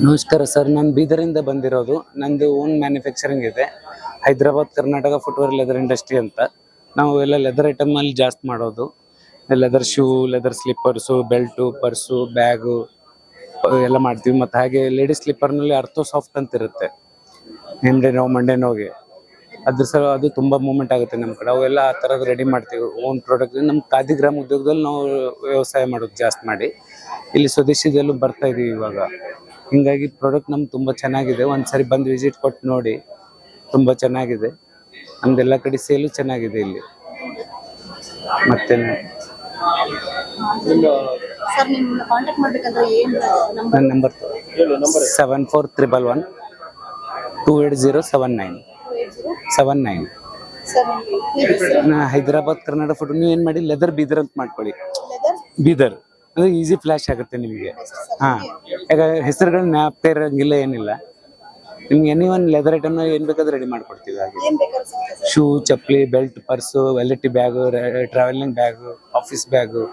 ನಮಸ್ಕಾರ ಸರ್, ನಾನು ಬೀದರಿಂದ ಬಂದಿರೋದು. ನಂದು ಓನ್ ಮ್ಯಾನುಫ್ಯಾಕ್ಚರಿಂಗ್ ಇದೆ. Hyderabad Karnataka footwear leather industry ಅಂತ. ನಾವು ಎಲ್ಲ ಲೆದರ್ ಐಟಮಲ್ಲಿ ಜಾಸ್ತಿ ಮಾಡೋದು. Leather shoe, leather slippers, belt, purse, bag ಎಲ್ಲ ಮಾಡ್ತೀವಿ. ಮತ್ತು ಹಾಗೆ ಲೇಡೀಸ್ ಸ್ಲಿಪ್ಪರ್ನಲ್ಲಿ ಅರ್ಥೋ ಸಾಫ್ಟ್ ಅಂತ ಇರುತ್ತೆ. ಹಿಂದೆ ನೋವು ಮಂಡೆ ನೋವಿಗೆ ಅದು ತುಂಬ ಮೂಮೆಂಟ್ ಆಗುತ್ತೆ ನಮ್ಮ ಕಡೆ. ಅವೆಲ್ಲ ಆ ಥರದ್ದು ರೆಡಿ ಮಾಡ್ತೀವಿ. ಓನ್ ಪ್ರಾಡಕ್ಟ್ ನಮ್ಮ ಖಾದಿಗ್ರಾಮ ಉದ್ಯೋಗದಲ್ಲಿ ನಾವು ವ್ಯವಸಾಯ ಮಾಡೋದು ಜಾಸ್ತಿ ಮಾಡಿ ಇಲ್ಲಿ ಸ್ವದೇಶಿದಲ್ಲೂ ಬರ್ತಾ ಇದೀವಿ ಇವಾಗ. ಹಿಂಗಾಗಿ ಪ್ರಾಡಕ್ಟ್ ನಮ್ಗೆ ತುಂಬ ಚೆನ್ನಾಗಿದೆ. ಒಂದ್ಸರಿ ಬಂದು ವಿಸಿಟ್ ಕೊಟ್ಟು ನೋಡಿ, ತುಂಬ ಚೆನ್ನಾಗಿದೆ. ನಮ್ದೆಲ್ಲ ಕಡೆ ಸೇಲು ಚೆನ್ನಾಗಿದೆ ಇಲ್ಲಿ. ಮತ್ತೆ ಸರ್ ನಿಮ್ಮನ್ನ ಕಾಂಟ್ಯಾಕ್ಟ್ ಮಾಡ್ಬೇಕಂದ್ರೆ ಏನು ನನ್ನ number 7431280797 sir Hyderabad Karnataka food. ನೀವು ಏನು ಮಾಡಿ ಲೆದರ್ ಬೀದರ್ ಅಂತ ಮಾಡ್ಕೊಳ್ಳಿ. ಲೆದರ್ ಬೀದರ್ ಅದು ಈಸಿ ಫ್ಲ್ಯಾಶ್ ಆಗುತ್ತೆ ನಿಮಗೆ. ಹಾಂ, ಈಗ ಹೆಸರುಗಳು ಜ್ಞಾಪಕ ಇರೋಂಗಿಲ್ಲ, ಏನಿಲ್ಲ. ನಿಮ್ಗೆ ಎನಿ ಒನ್ ಲೆದರ್ ಐಟಮ್ನ ಏನು ಬೇಕಾದ್ರೂ ರೆಡಿ ಮಾಡ್ಕೊಡ್ತೀವಿ. ಹಾಗೆ ಏನು ಬೇಕಾದ್ರೂ ಸಿಗುತ್ತೆ ಸರ್. ಶೂ, ಚಪ್ಪಲಿ, belt, purse, wallet bag, traveling bag, office bag,